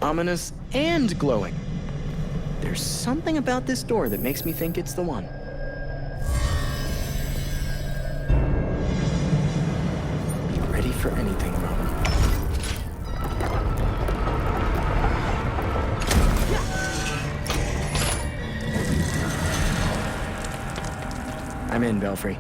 ominous, and glowing. There's something about this door that makes me think it's the one. Be ready for anything, Roman. I'm in, Belfry.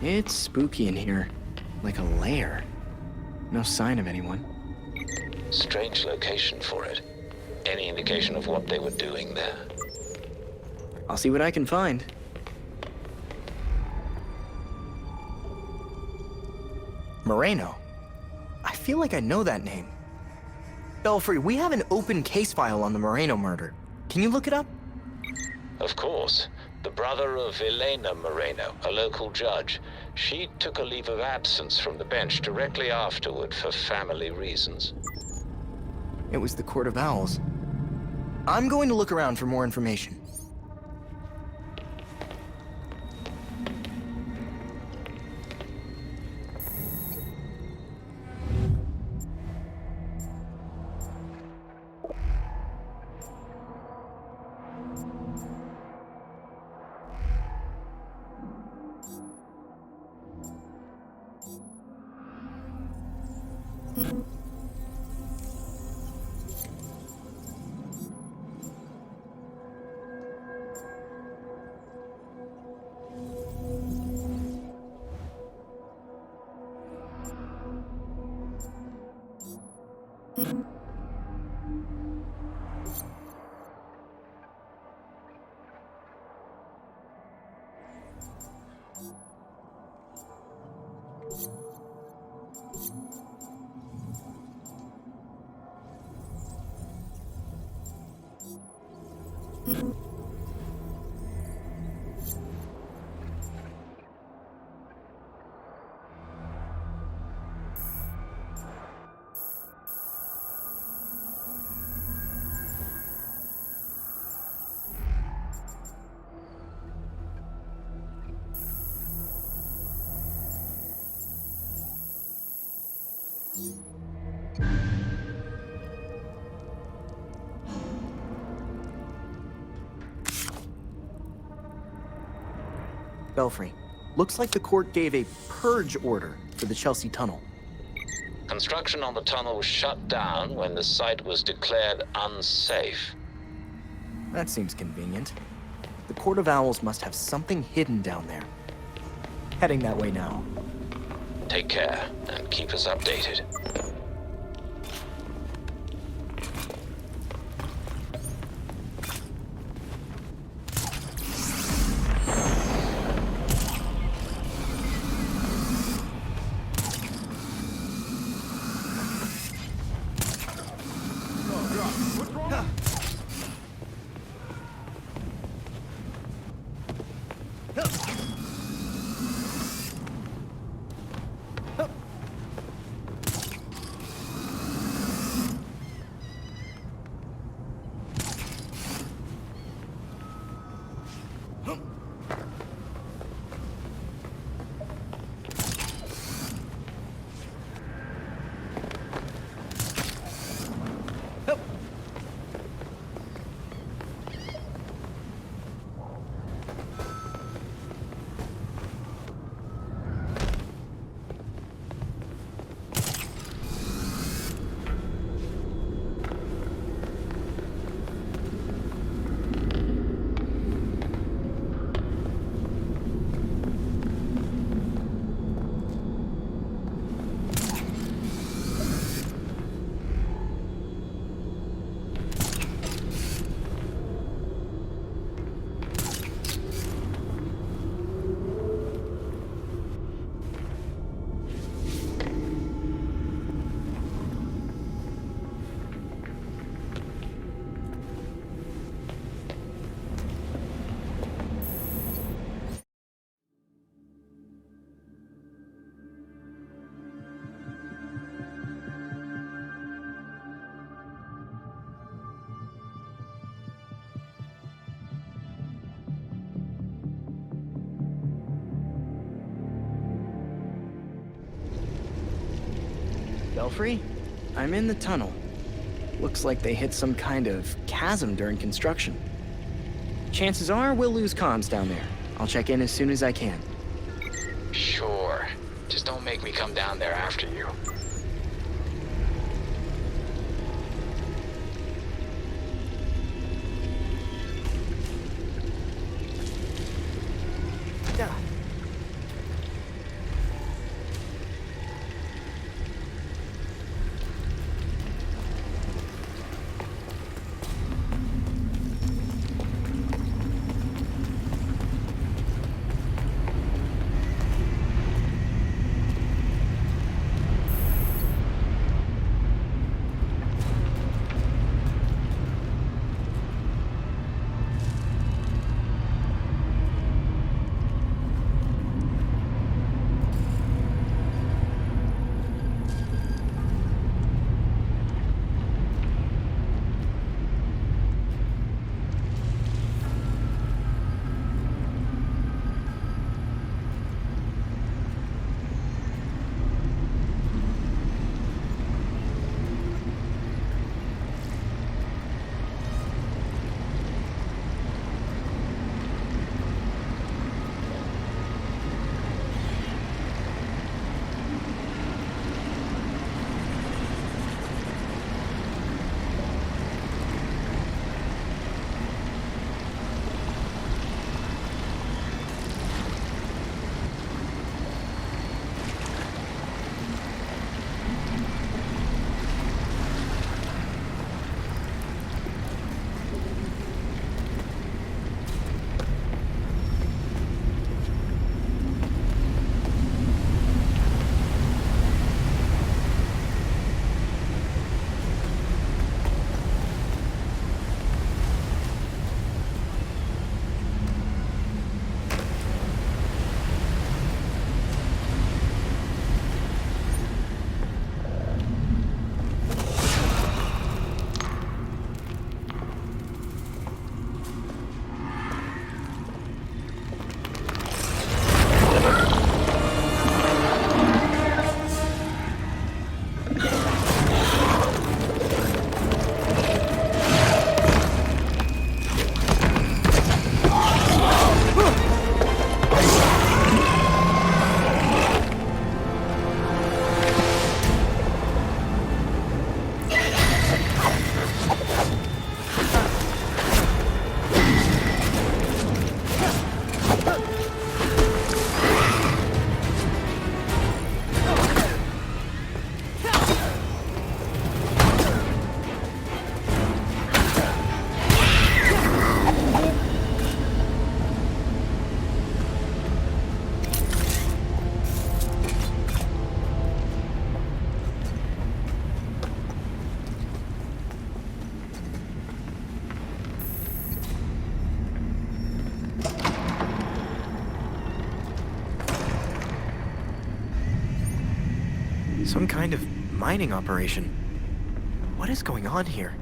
It's spooky in here, like a lair. No sign of anyone. Strange location for it. Any indication of what they were doing there? I'll see what I can find. Moreno? I feel like I know that name. Belfry, we have an open case file on the Moreno murder. Can you look it up? Of course. The brother of Elena Moreno, a local judge. She took a leave of absence from the bench directly afterward for family reasons. It was the Court of Owls. I'm going to look around for more information. Belfry, looks like the court gave a purge order for the Chelsea Tunnel. Construction on the tunnel was shut down when the site was declared unsafe. That seems convenient. The Court of Owls must have something hidden down there. Heading that way now. Take care and keep us updated. Belfry, I'm in the tunnel. Looks like they hit some kind of chasm during construction. Chances are we'll lose comms down there. I'll check in as soon as I can. Sure. Just don't make me come down there after you. Some kind of mining operation. What is going on here?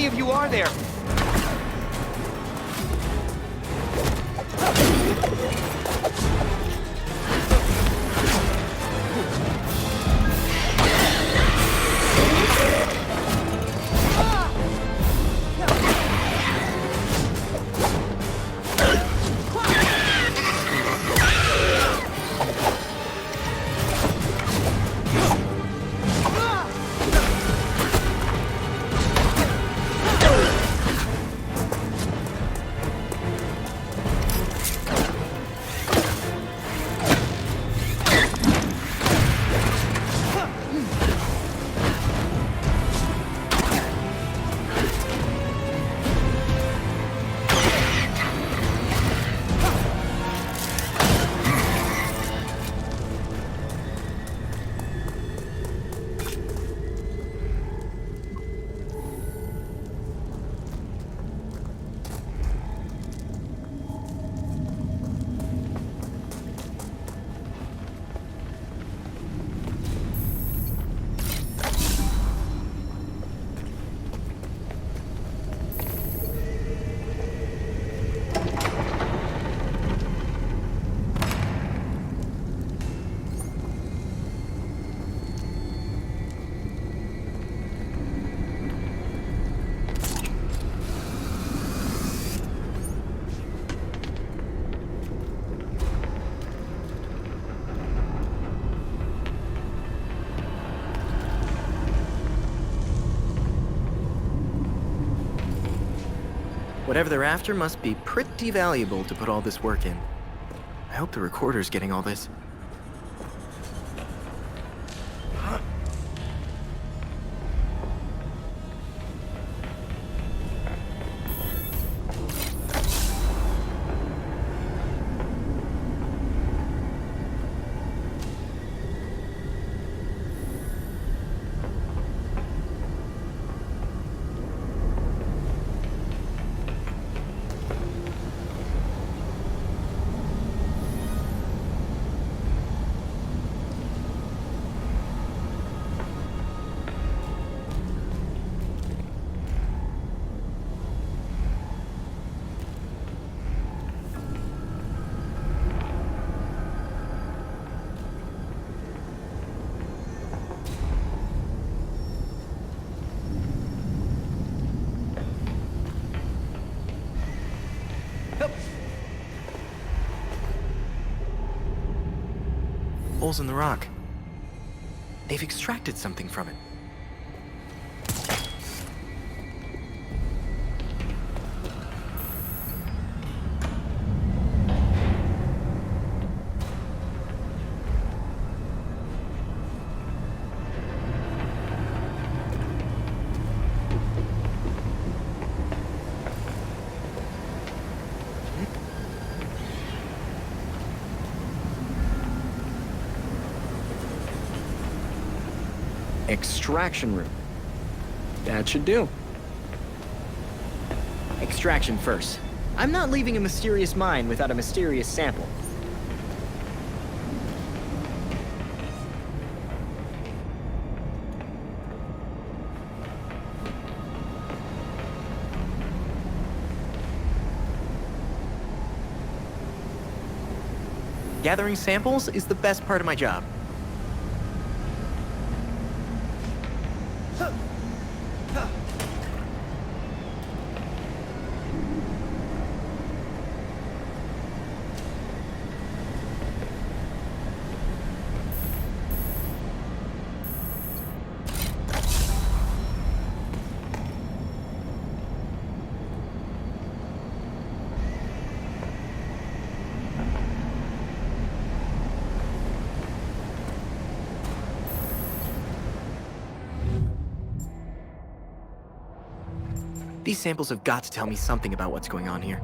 many of you are there? Whatever they're after must be pretty valuable to put all this work in. I hope the recorder's getting all this. Holes in the rock. They've extracted something from it. Extraction room. That should do. Extraction first. I'm not leaving a mysterious mine without a mysterious sample. Gathering samples is the best part of my job. These samples have got to tell me something about what's going on here.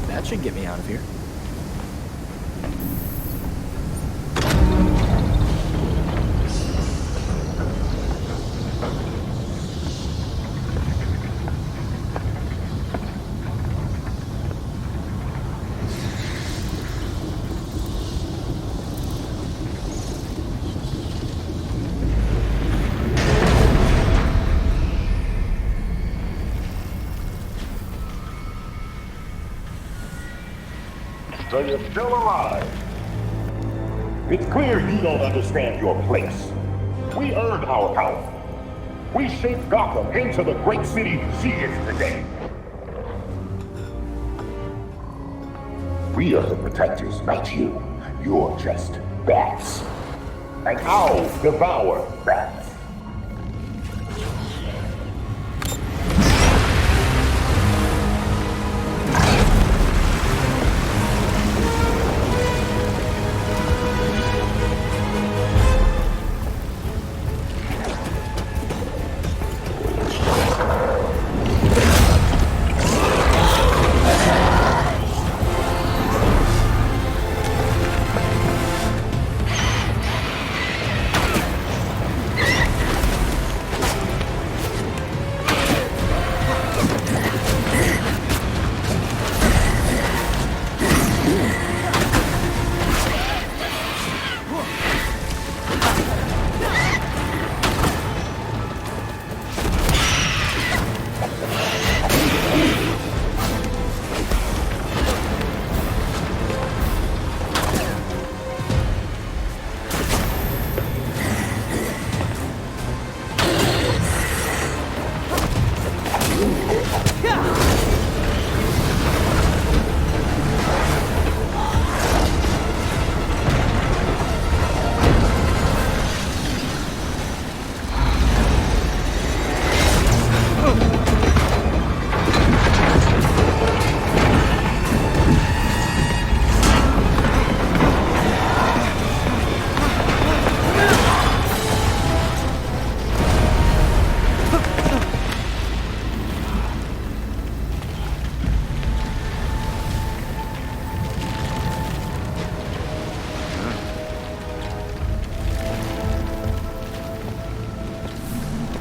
That should get me out of here. So you're still alive. It's clear you don't understand your place. We earned our power. We shaped Gotham into the great city she is today. We are the protectors, not you. You're just bats. And I'll devour bats.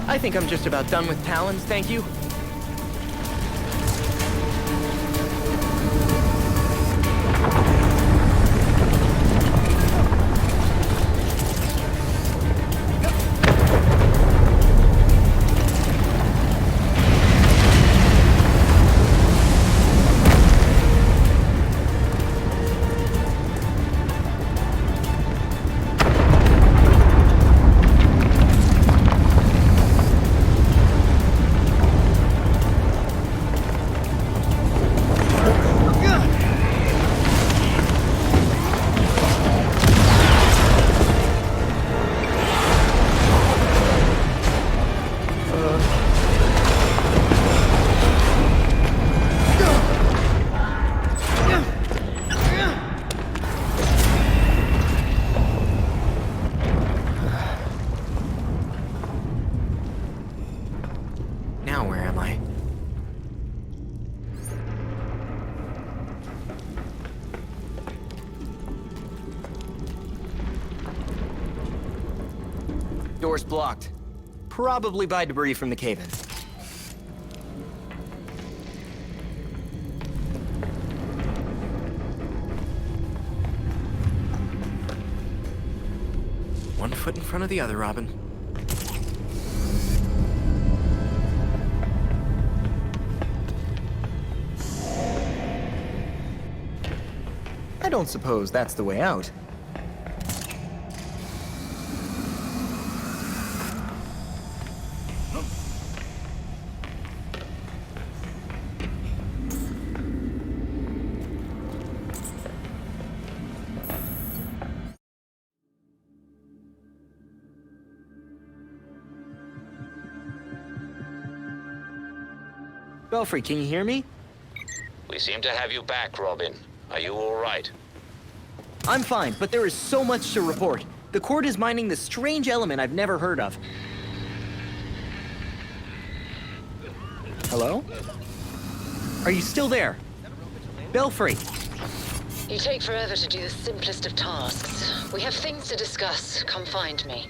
I think I'm just about done with Talons, thank you. Now where am I? Door's blocked. Probably by debris from the cave-in. One foot in front of the other, Robin. I don't suppose that's the way out. Belfry, can you hear me? We seem to have you back, Robin. Are you all right? I'm fine, but there is so much to report. The court is mining this strange element I've never heard of. Hello? Are you still there? Belfry! You take forever to do the simplest of tasks. We have things to discuss. Come find me.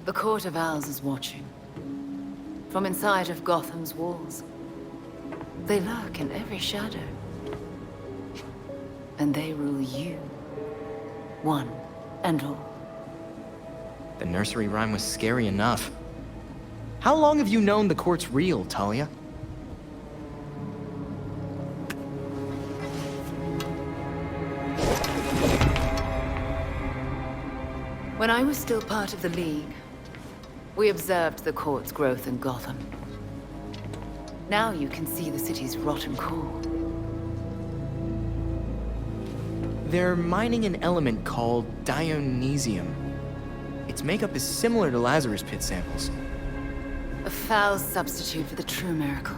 The Court of Owls is watching. From inside of Gotham's walls. They lurk in every shadow. And they rule you. One and all. The nursery rhyme was scary enough. How long have you known the court's real, Talia? When I was still part of the League, we observed the court's growth in Gotham. Now you can see the city's rotten core. They're mining an element called Dionysium. Its makeup is similar to Lazarus Pit samples. A foul substitute for the true miracle.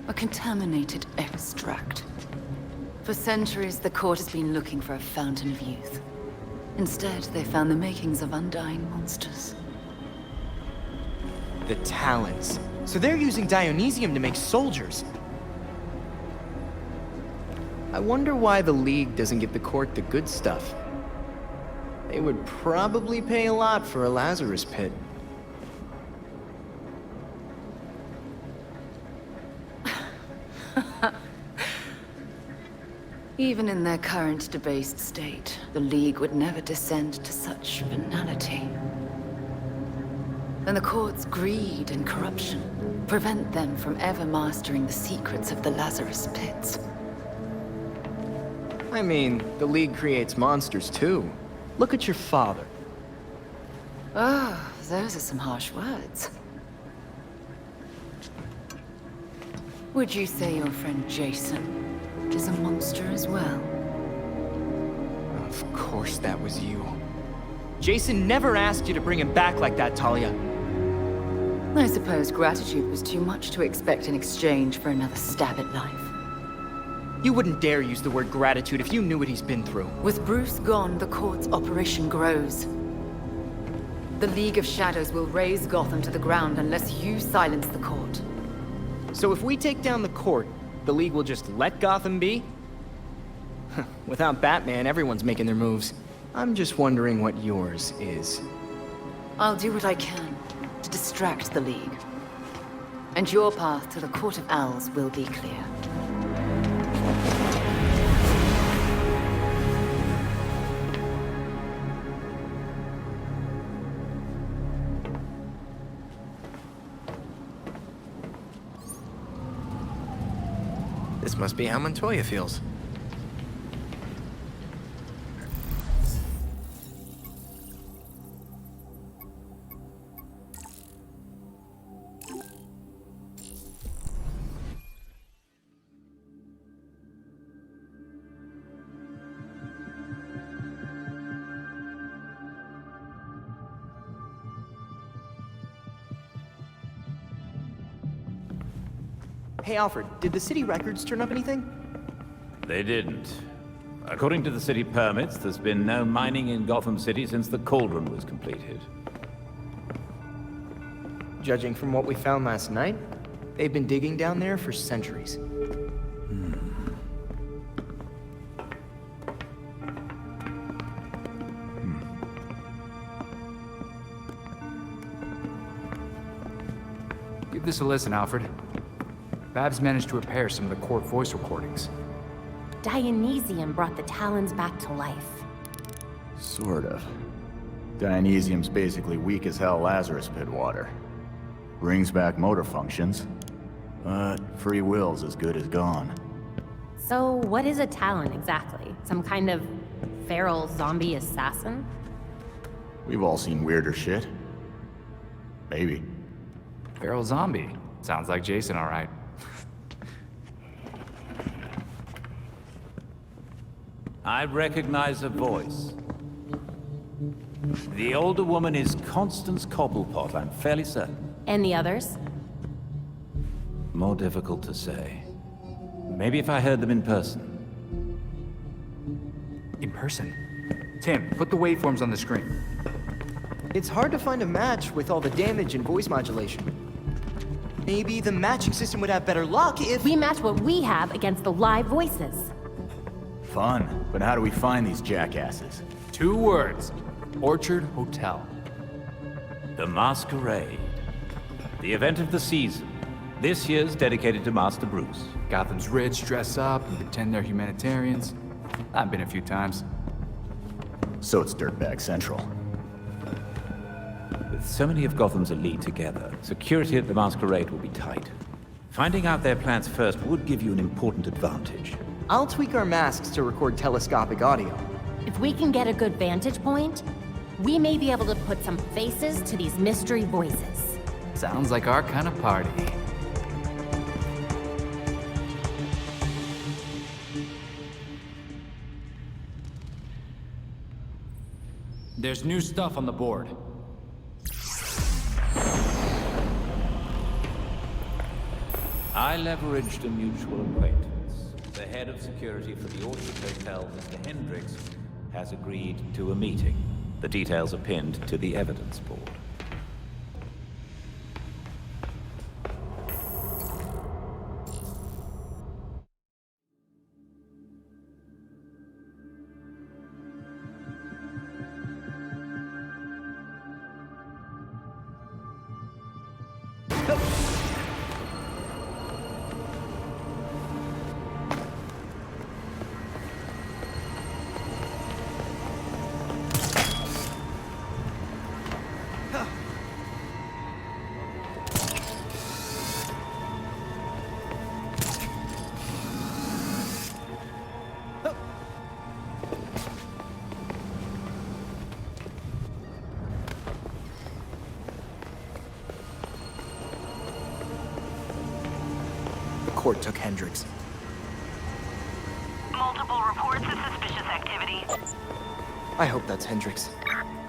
A contaminated extract. For centuries, the court has been looking for a fountain of youth. Instead, they found the makings of undying monsters. The Talons. So they're using Dionysium to make soldiers. I wonder why the League doesn't give the court the good stuff. They would probably pay a lot for a Lazarus Pit. Even in their current debased state, the League would never descend to such venality. And the court's greed and corruption prevent them from ever mastering the secrets of the Lazarus Pits. I mean, the League creates monsters too. Look at your father. Oh, those are some harsh words. Would you say your friend Jason is a monster as well? Of course that was you. Jason never asked you to bring him back like that, Talia. I suppose gratitude was too much to expect in exchange for another stab at life. You wouldn't dare use the word gratitude if you knew what he's been through. With Bruce gone, the court's operation grows. The League of Shadows will raze Gotham to the ground unless you silence the court. So if we take down the court, the League will just let Gotham be? Without Batman, everyone's making their moves. I'm just wondering what yours is. I'll do what I can to distract the League. And your path to the Court of Owls will be clear. This must be how Montoya feels. Hey, Alfred, did the city records turn up anything? They didn't. According to the city permits, there's been no mining in Gotham City since the Cauldron was completed. Judging from what we found last night, they've been digging down there for centuries. Give this a listen, Alfred. Babs managed to repair some of the court voice recordings. Dionysium brought the Talons back to life. Sort of. Dionysium's basically weak as hell Lazarus pit water. Brings back motor functions, but free will's as good as gone. So, what is a Talon exactly? Some kind of feral zombie assassin? We've all seen weirder shit. Maybe. Feral zombie. Sounds like Jason, all right. I recognize a voice. The older woman is Constance Cobblepot, I'm fairly certain. And the others? More difficult to say. Maybe if I heard them in person. In person. Tim, put the waveforms on the screen. It's hard to find a match with all the damage and voice modulation. Maybe the matching system would have better luck if... We match what we have against the live voices. Fun, but how do we find these jackasses? 2 words. Orchard Hotel. The Masquerade. The event of the season. This year's dedicated to Master Bruce. Gotham's rich dress up and pretend they're humanitarians. I've been a few times. So it's Dirtbag Central. With so many of Gotham's elite together, security at the Masquerade will be tight. Finding out their plans first would give you an important advantage. I'll tweak our masks to record telescopic audio. If we can get a good vantage point, we may be able to put some faces to these mystery voices. Sounds like our kind of party. There's new stuff on the board. I leveraged a mutual acquaintance. The head of security for the Orchard Hotel, Mr. Hendricks, has agreed to a meeting. The details are pinned to the evidence board. Court took Hendricks. Multiple reports of suspicious activity. I hope that's Hendricks.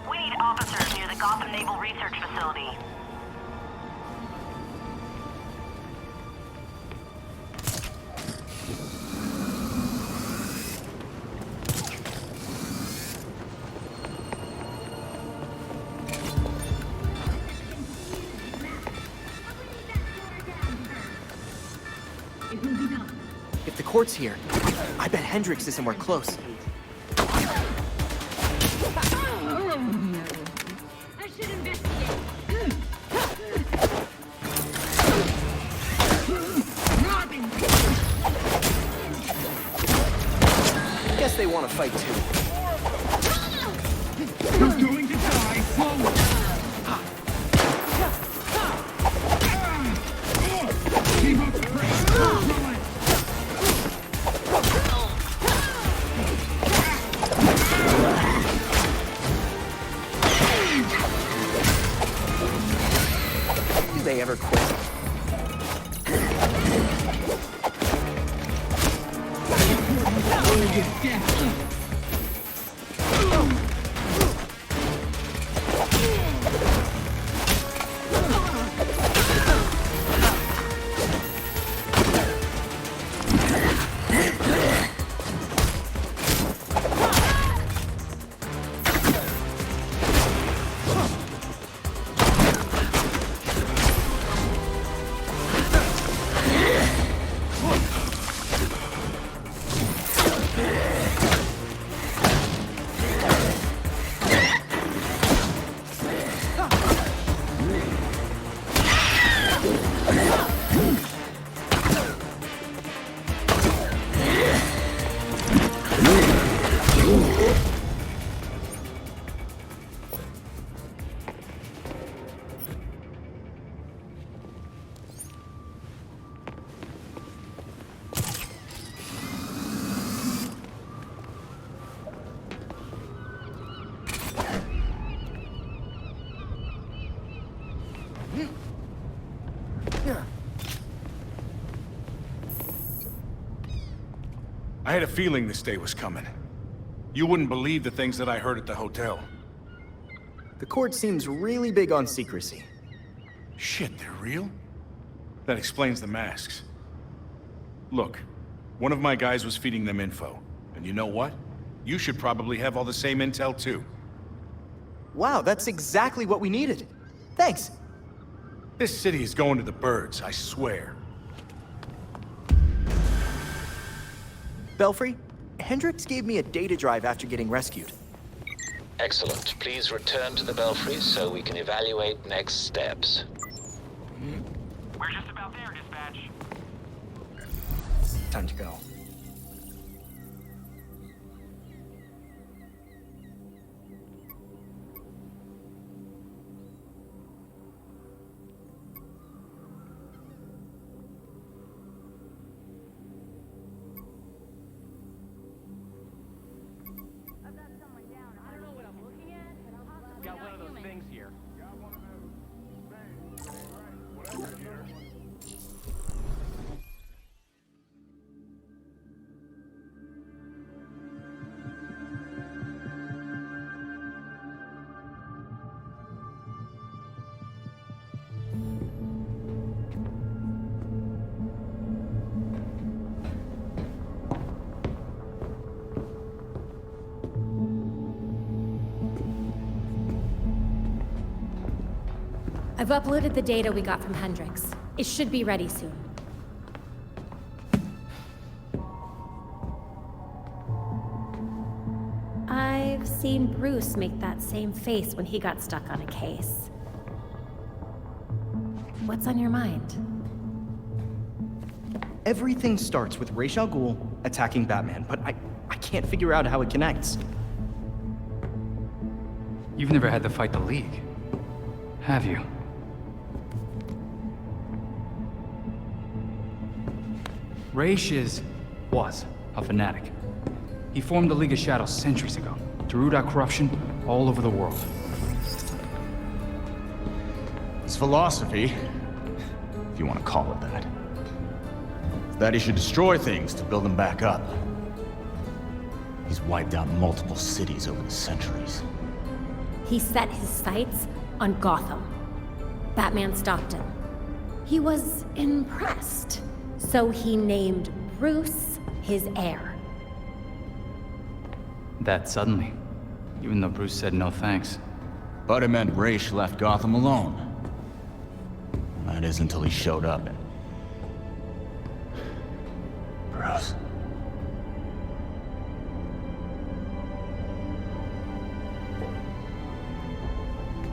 We need officers near the Gotham Naval Research Facility. If the court's here, I bet Hendricks is somewhere close. I should investigate. Guess they want to fight too. You're going to die slowly. Keep up the pressure. Do they ever quit? I had a feeling this day was coming. You wouldn't believe the things that I heard at the hotel. The court seems really big on secrecy. Shit, they're real? That explains the masks. Look, one of my guys was feeding them info. And you know what? You should probably have all the same intel too. Wow, that's exactly what we needed. Thanks. This city is going to the birds, I swear. Belfry, Hendricks gave me a data drive after getting rescued. Excellent. Please return to the Belfry so we can evaluate next steps. We're just about there, dispatch. Time to go. Got one of those things here. I've uploaded the data we got from Hendricks. It should be ready soon. I've seen Bruce make that same face when he got stuck on a case. What's on your mind? Everything starts with Ra's al Ghul attacking Batman, but I can't figure out how it connects. You've never had to fight the League, have you? Ra's was a fanatic. He formed the League of Shadows centuries ago to root out corruption all over the world. His philosophy, if you want to call it that, is that he should destroy things to build them back up. He's wiped out multiple cities over the centuries. He set his sights on Gotham. Batman stopped him. He was impressed, so he named Bruce his heir. That suddenly, even though Bruce said no thanks. But it meant Ra's left Gotham alone. That is until he showed up and... Bruce.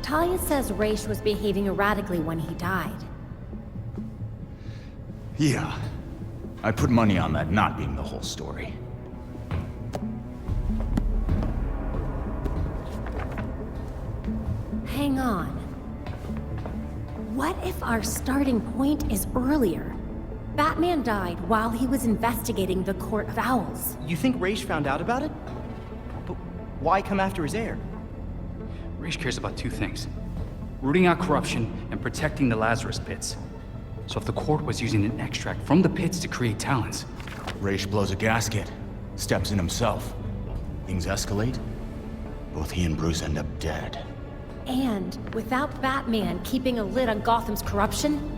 Talia says Ra's was behaving erratically when he died. Yeah. I put money on that not being the whole story. Hang on. What if our starting point is earlier? Batman died while he was investigating the Court of Owls. You think Ra's found out about it? But why come after his heir? Ra's cares about two things: rooting out corruption and protecting the Lazarus Pits. So if the court was using an extract from the pits to create talents... Ra's blows a gasket, steps in himself. Things escalate. Both he and Bruce end up dead. And without Batman keeping a lid on Gotham's corruption,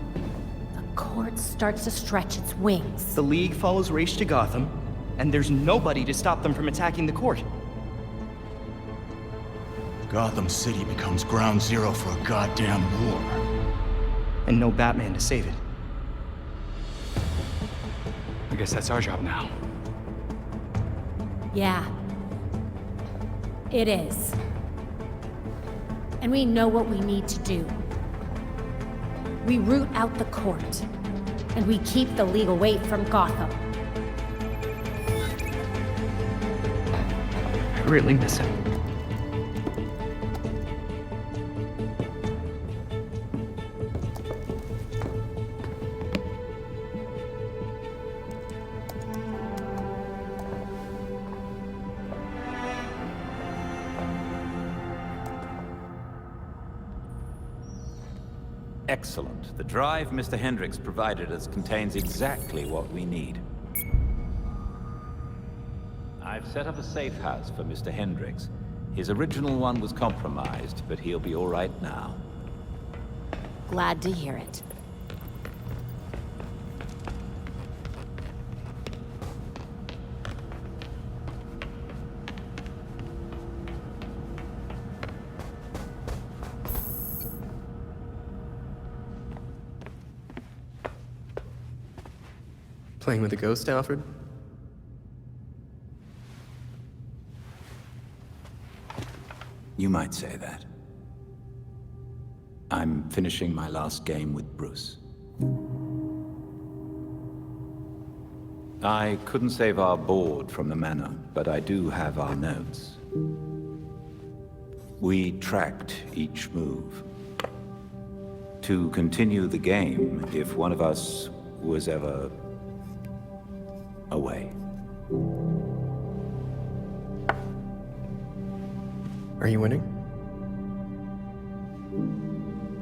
the court starts to stretch its wings. The League follows Ra's to Gotham, and there's nobody to stop them from attacking the court. Gotham City becomes ground zero for a goddamn war. And no Batman to save it. I guess that's our job now. Yeah. It is. And we know what we need to do. We root out the court. And we keep the legal weight from Gotham. I really miss him. Excellent. The drive Mr. Hendricks provided us contains exactly what we need. I've set up a safe house for Mr. Hendricks. His original one was compromised, but he'll be all right now. Glad to hear it. Playing with a ghost, Alfred? You might say that. I'm finishing my last game with Bruce. I couldn't save our board from the manor, but I do have our notes. We tracked each move. To continue the game if one of us was ever away. Are you winning?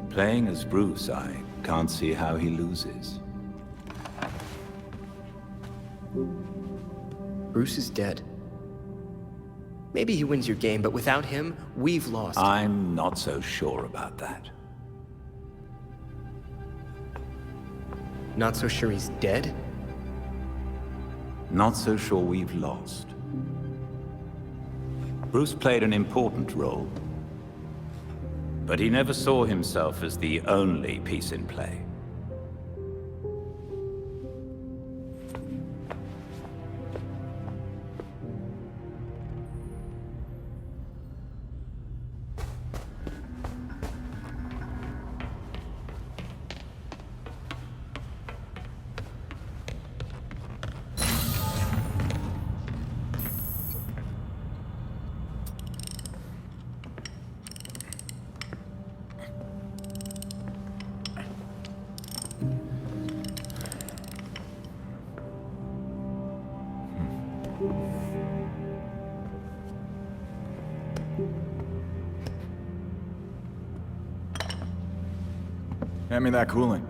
Playing as Bruce, I can't see how he loses. Bruce is dead. Maybe he wins your game, but without him, we've lost. I'm not so sure about that. Not so sure he's dead? Not so sure we've lost. Bruce played an important role, but he never saw himself as the only piece in play. Hand me that coolant.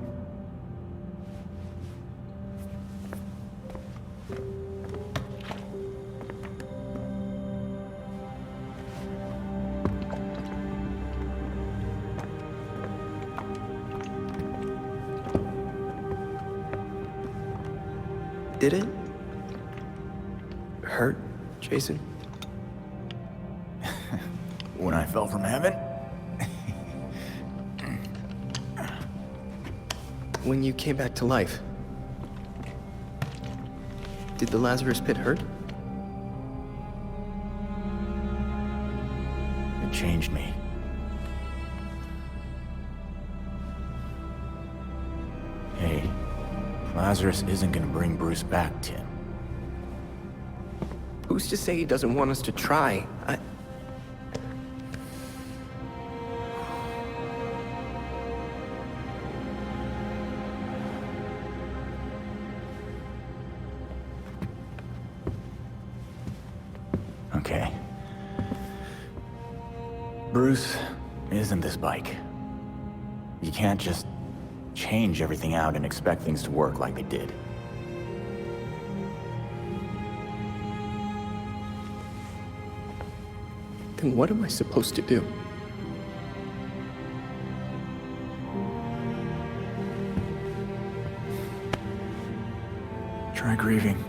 Did it hurt, Jason? When I fell from heaven? When you came back to life, did the Lazarus pit hurt? It changed me. Hey, Lazarus isn't gonna bring Bruce back, Tim. Who's to say he doesn't want us to try? Okay. Bruce isn't this bike. You can't just change everything out and expect things to work like they did. Then what am I supposed to do? Try grieving.